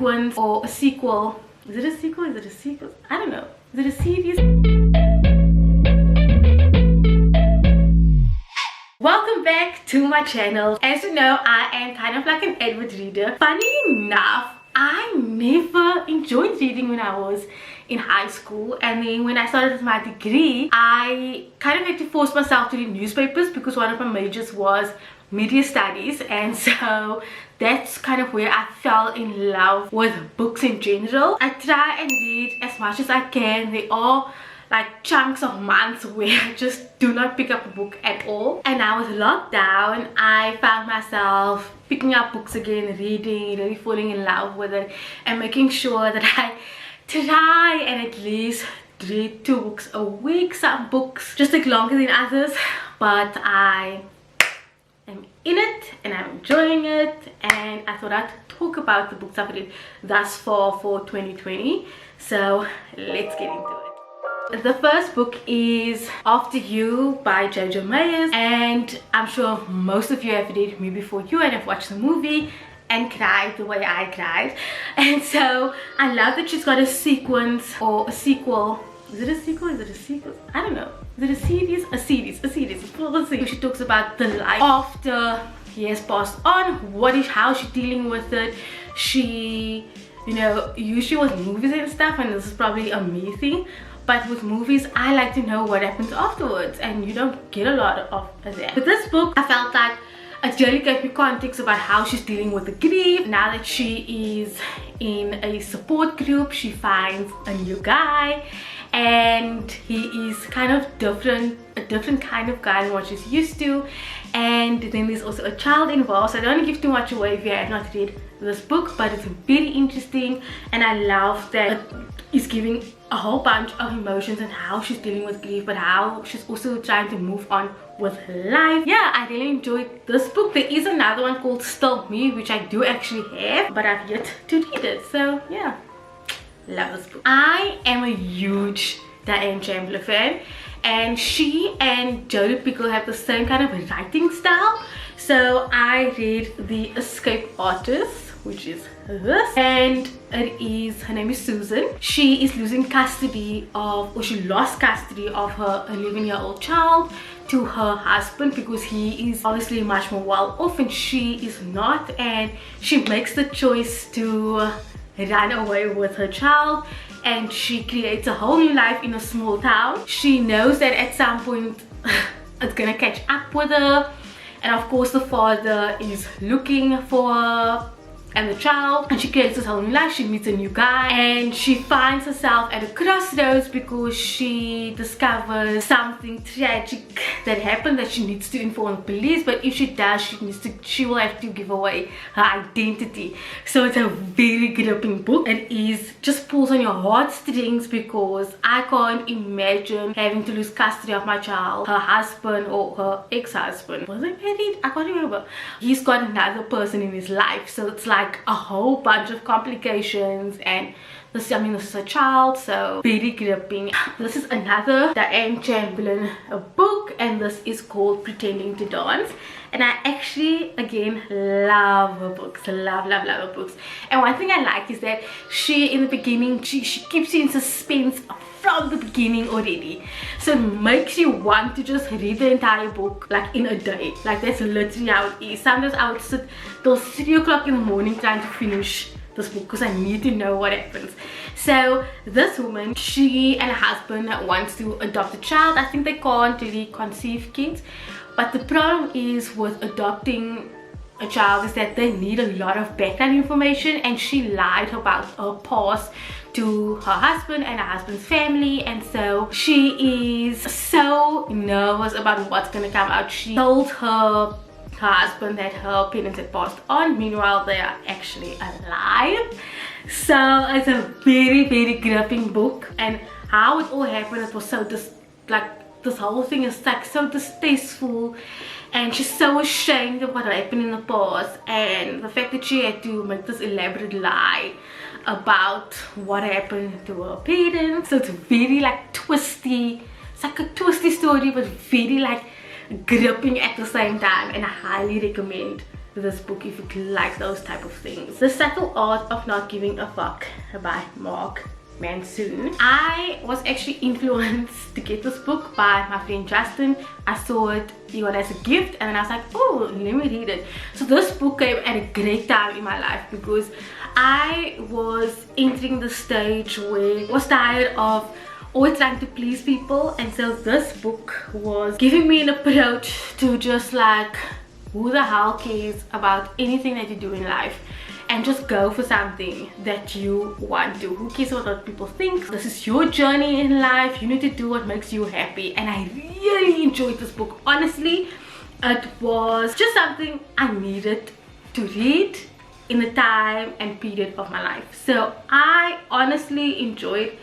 sequence or a sequel. Is it a sequel? Is it a sequel? I don't know. Is it a series? Welcome back to my channel. As you know, I am kind of like an avid reader. Funny enough, I never enjoyed reading when I was in high school, and then when I started my degree, I kind of had to force myself to read newspapers because one of my majors was media studies, and so that's kind of where I fell in love with books in general. I try and read as much as I can. There are like chunks of months where I just do not pick up a book at all, and I was locked down. I found myself picking up books again, reading, really falling in love with it, and making sure that I try and at least read 2 books a week. Some books just take longer than others, but I am in it and I'm enjoying it, and I thought I'd talk about the books I've read thus far for 2020. So let's get into it. The first book is After You by Jojo Mayers, and I'm sure most of you have read Me Before You and have watched the movie and cried the way I cried. And so I love that she's got a sequence or a sequel. Is it a sequel? Is it a sequel? I don't know. Is it a series? A series. It's called a series. She talks about the life after he has passed on. How she's dealing with it. She, you know, usually with movies and stuff, and this is probably a me thing, but with movies I like to know what happens afterwards, and you don't get a lot of that. With this book, I felt like it really gave me context about how she's dealing with the grief. Now that she is in a support group, she finds a new guy, and he is kind of a different kind of guy than what she's used to. And then there's also a child involved, so I don't want to give too much away if you have not read this book, but it's very interesting, and I love that it is giving a whole bunch of emotions and how she's dealing with grief, but how she's also trying to move on with her life. Yeah, I really enjoyed this book. There is another one called Still Me, which I do actually have, but I've yet to read it. So yeah, love this book. I am a huge Diane Chandler fan, and she and Jodi Picoult have the same kind of writing style. So I read The Escape Artist, which is this, and her name is Susan. She is losing custody of, or she lost custody of her 11-year-old child to her husband, because he is obviously much more well off and she is not, and she makes the choice to run away with her child, and she creates a whole new life in a small town. She knows that at some point it's gonna catch up with her, and of course the father is looking for her and the child, and she creates this whole new life. She meets a new guy, and she finds herself at a crossroads because she discovers something tragic that happened that she needs to inform the police, but if she does, she will have to give away her identity. So it's a very gripping book. It is just pulls on your heartstrings, because I can't imagine having to lose custody of my child. Her husband, or her ex-husband, was he married? I can't remember. He's got another person in his life, so it's like a whole bunch of complications, and this is a child, so very gripping. This is another Diane Chamberlain book, and this is called Pretending to Dance, and I actually again love her books. Love her books. And one thing I like is that she, in the beginning, she keeps you in suspense from the beginning already, so it makes you want to just read the entire book like in a day. Like, that's literally how it is. Sometimes I would sit till 3 o'clock in the morning trying to finish this book because I need to know what happens. So this woman, she and her husband wants to adopt a child. I think they can't really conceive kids, but the problem is with adopting a child is that they need a lot of background information, and she lied about her past to her husband and her husband's family, and so she is so nervous about what's gonna come out. She told her husband that her parents had passed on, meanwhile they are actually alive. So it's a very, very gripping book, and how it all happened, it was so this whole thing is like so distasteful, and she's so ashamed of what happened in the past, and the fact that she had to make this elaborate lie about what happened to her parents. So it's very like twisty. It's like a twisty story, but very like gripping at the same time, and I highly recommend this book if you like those type of things. The Subtle Art of Not Giving a Fuck by Mark Manson. I was actually influenced to get this book by my friend Justin. I saw it, he got it as a gift, and then I was like, oh, let me read it. So this book came at a great time in my life because I was entering the stage where I was tired of always trying to please people, and so this book was giving me an approach to just like, who the hell cares about anything that you do in life, and just go for something that you want to. Who cares what other people think? This is your journey in life. You need to do what makes you happy. And I really enjoyed this book. Honestly, it was just something I needed to read in the time and period of my life. So I honestly enjoyed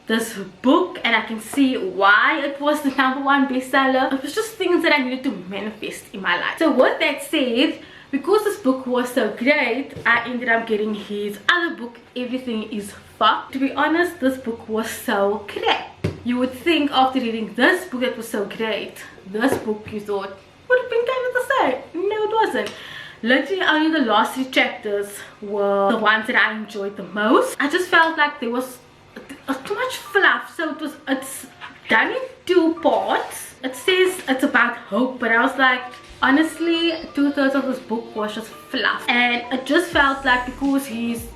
this book, and I can see why it was the #1 bestseller. It was just things that I needed to manifest in my life. So with that said, because this book was so great, I ended up getting his other book, Everything is Fucked. To be honest, this book was so crap. You would think after reading this book that was so great, this book you thought would have been kind of the same. No, it wasn't. Literally only the last 3 chapters were the ones that I enjoyed the most. I just felt like there was too much fluff. So it's done in 2 parts. It says it's about hope, but I was like, honestly, 2/3 of this book was just fluff, and it just felt like because his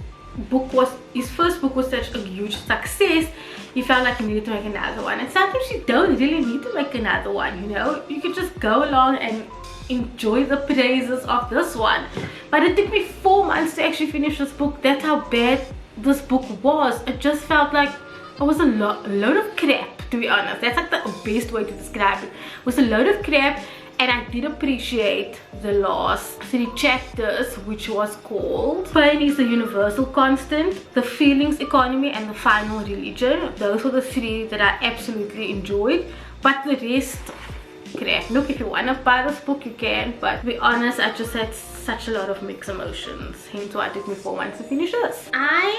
first book was such a huge success, he felt like he needed to make another one. And sometimes you don't really need to make another one, you know, you can just go along and enjoy the praises of this one. But it took me 4 months to actually finish this book. That's how bad this book was. It just felt like it was a load of crap, to be honest. That's like the best way to describe it. It was a load of crap. And I did appreciate the last 3 chapters, which was called Pain is a Universal Constant, The Feelings Economy, and The Final Religion. Those were the 3 that I absolutely enjoyed, but the rest, crap. Look, if you want to buy this book, you can, but to be honest, I just had such a lot of mixed emotions, hence why it took me 4 months to finish this. I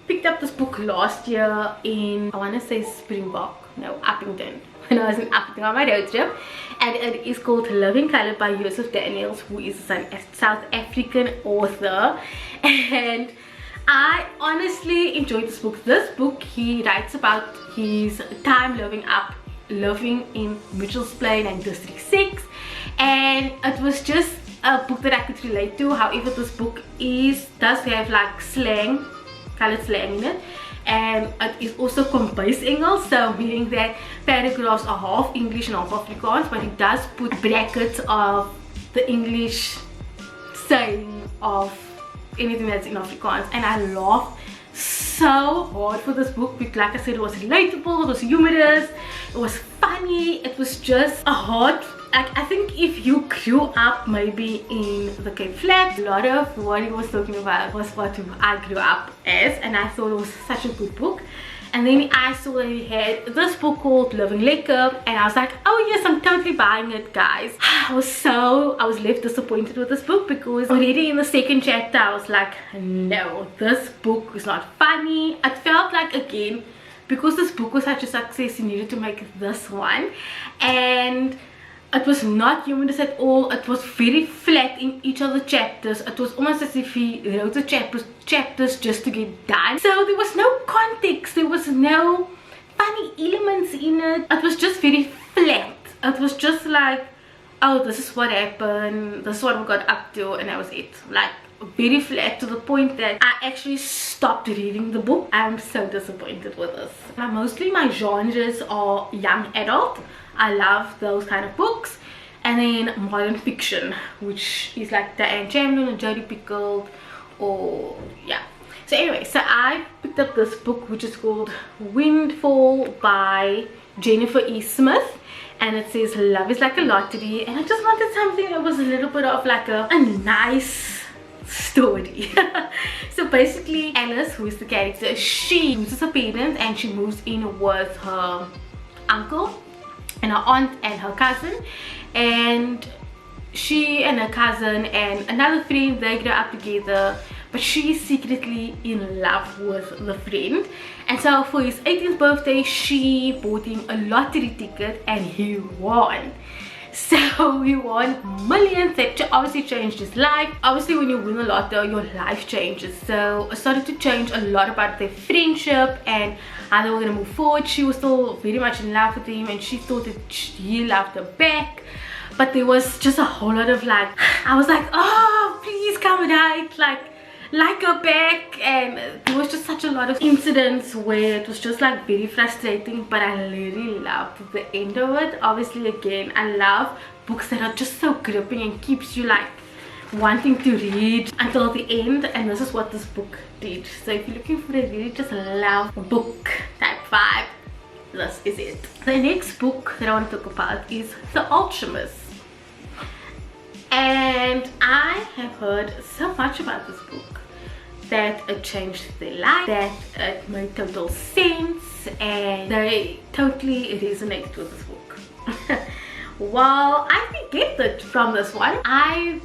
picked up this book last year in, I want to say Springbok, no, Uppington, when I was in Uppington on my road trip, and it is called Living Color by Joseph Daniels, who is a South African author. And I honestly enjoyed this book. This book, he writes about his time living in Mitchell's Plain and District 6, and it was just a book that I could relate to. However, this book does have like slang, colored slang in it, and it is also Kombuis Engels, so meaning that paragraphs are half English and half Afrikaans, but it does put brackets of the English saying of anything that's in Afrikaans. And I laughed so hard for this book because, like I said, it was relatable, it was humorous, it was funny, it was just a hard, like, I think if you grew up maybe in the Cape Flats, a lot of what he was talking about was what I grew up as, and I thought it was such a good book. And then I saw that he had this book called Living Lekker, and I was like, oh yes, I'm totally buying it, guys. I was left disappointed with this book because already in the 2nd chapter I was like, no, this book is not funny. It felt like, again, because this book was such a success, he needed to make this one, and it was not humorous at all. It was very flat in each of the chapters. It was almost as if he wrote the chapters just to get done. So there was no context, there was no funny elements in it. It was just very flat. It was just like, oh, this is what happened, this is what we got up to, and that was it. Like, very flat, to the point that I actually stopped reading the book. I'm so disappointed with this. Mostly my genres are young adult. I love those kind of books, and then modern fiction, which is like Diane Chamberlain and Jodie Picoult, or yeah. So anyway, so I picked up this book which is called Windfall by Jennifer E. Smith, and it says love is like a lottery, and I just wanted something that was a little bit of like a nice story. So basically, Alice, who is the character, she loses her parents and she moves in with her uncle and her aunt and her cousin, and she and her cousin and another friend, they grow up together, but she is secretly in love with the friend. And so for his 18th birthday, she bought him a lottery ticket and he won. So he won millions that obviously changed his life. Obviously when you win a lot though, your life changes. So it started to change a lot about their friendship and how they were going to move forward. She was still very much in love with him and she thought that he loved her back. But there was just a whole lot of like, I was like, oh please come and hide, like her back. And there was just such a lot of incidents where it was just like very frustrating, but I really loved the end of it. Obviously again, I love books that are just so gripping and keeps you like wanting to read until the end, and this is what this book did. So if you're looking for a really just love book type vibe, this is it. The next book that I want to talk about is The Alchemist. And I have heard so much about this book that it changed their life, that it made total sense, and they totally resonate with this book. Well, I didn't get that from this one. I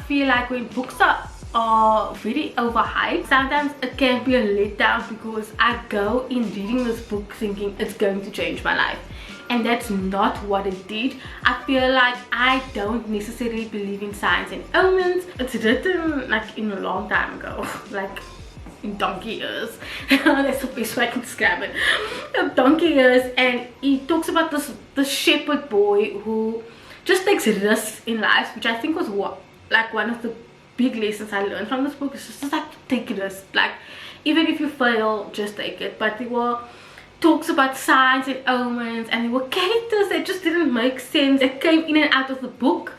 feel like when books are very overhyped, sometimes it can be a letdown, because I go in reading this book thinking it's going to change my life, and that's not what it did. I feel like I don't necessarily believe in signs and omens. It's written like in a long time ago, like in donkey years. That's the best way I can describe it. Donkey years. And he talks about this shepherd boy who just takes risks in life, which I think was one of the big lessons I learned from this book. Is just like take risks, like even if you fail, just take it. But there were talks about signs and omens, and there were characters that just didn't make sense, that came in and out of the book,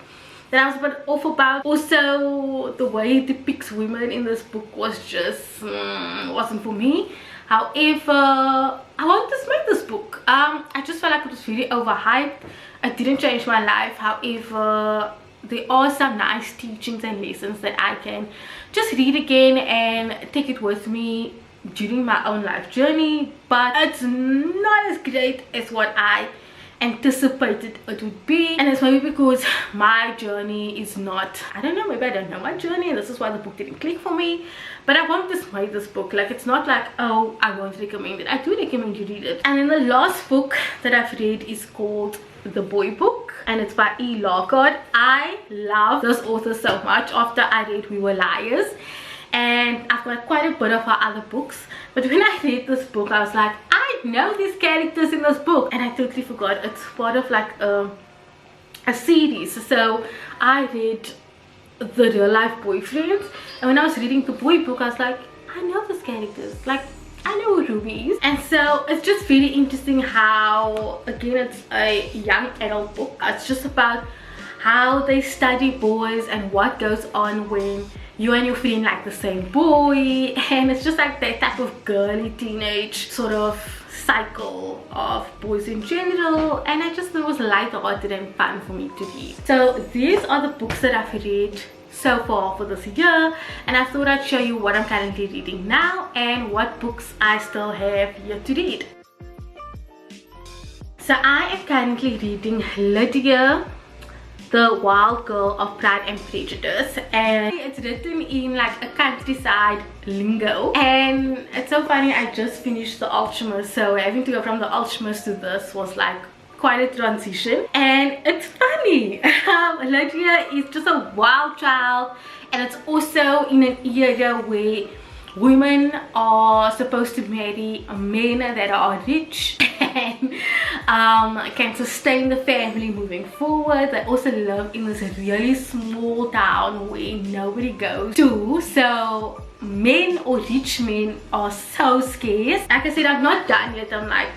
that I was a bit off about. Also, the way it depicts women in this book was just wasn't for me. However, I won't dismiss this book. I just felt like it was really overhyped. It didn't change my life. However, there are some nice teachings and lessons that I can just read again and take it with me during my own life journey, but it's not as great as what I anticipated it would be. And it's maybe because my journey is not, I don't know, maybe I don't know my journey, and this is why the book didn't click for me. But I won't dismiss this book. Like, it's not like, oh, I won't recommend it. I do recommend you read it. And then the last book that I've read is called The Boy Book, and it's by E. Lockhart. I love this author so much after I read We Were Liars, and I've got quite a bit of her other books, but when I read this book I was like, I know these characters in this book, and I totally forgot it's part of like a series. So I read The Real Life Boyfriends, and when I was reading the boy book I was like, I know these characters, like I know who Ruby is. And so it's just very interesting how, again, it's a young adult book. It's just about how they study boys and what goes on when you and your friend like the same boy, and it's just like that type of girly teenage sort of cycle of boys in general. And I just thought it was light-hearted and fun for me to read. So these are the books that I've read so far for this year, and I thought I'd show you what I'm currently reading now and what books I still have yet to read. So I am currently reading Lydia, the Wild Girl of Pride and Prejudice, and it's written in like a countryside lingo. And it's so funny, I just finished The Alchemist, so having to go from The Alchemist to this was like quite a transition, and it's funny. Lydia is just a wild child, and it's also in an era where women are supposed to marry men that are rich and can sustain the family moving forward. They also live in this really small town where nobody goes to, so men or rich men are so scarce. Like I said, I'm not done yet. I'm like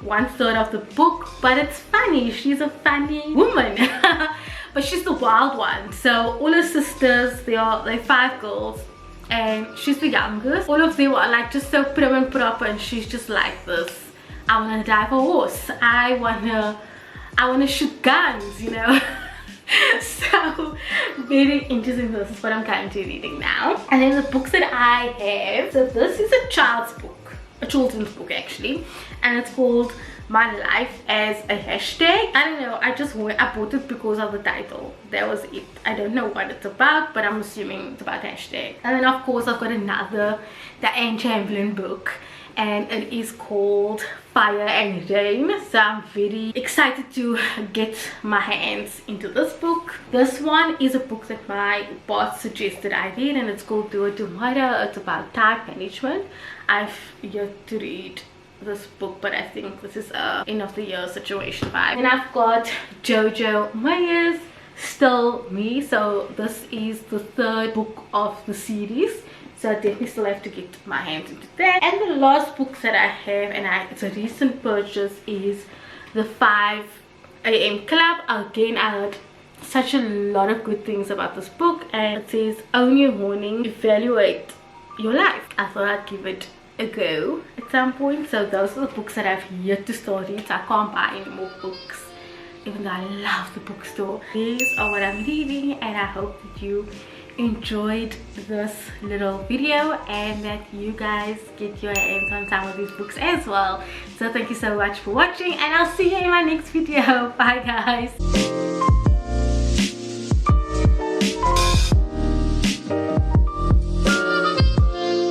1/3 of the book, but it's funny. She's a funny woman. But she's the wild one. So all her sisters, they're 5 girls, and she's the youngest. All of them are like just so prim and proper, and she's just like this, I want to drive a horse, I wanna shoot guns, you know. So very interesting. This is what I'm currently reading now. And then the books that I have, so this is a child's book, a children's book actually, and it's called My Life as a Hashtag. I don't know, I bought it because of the title. That was it. I don't know what it's about, but I'm assuming it's about hashtag. And then of course I've got another Diane Chamberlain book, and it is called Fire and Rain. So I'm very excited to get my hands into this book. This one is a book that my boss suggested I read, and it's called Do It Tomorrow. It's about time management. I've yet to read this book, but I think this is a end of the year situation vibe. And I've got Jojo Mayer's Still Me. So this is the third book of the series, so I definitely still have to get my hands into that. And the last books that I have, and it's a recent purchase, is the 5 AM Club. Again, I heard such a lot of good things about this book, and it says own your morning, evaluate your life. I thought I'd give it a go at some point. So those are the books that I've yet to start reading, so I can't buy any more books even though I love the bookstore. These are what I'm reading, and I hope that you enjoyed this little video and that you guys get your hands on some of these books as well. So thank you so much for watching, and I'll see you in my next video. Bye guys.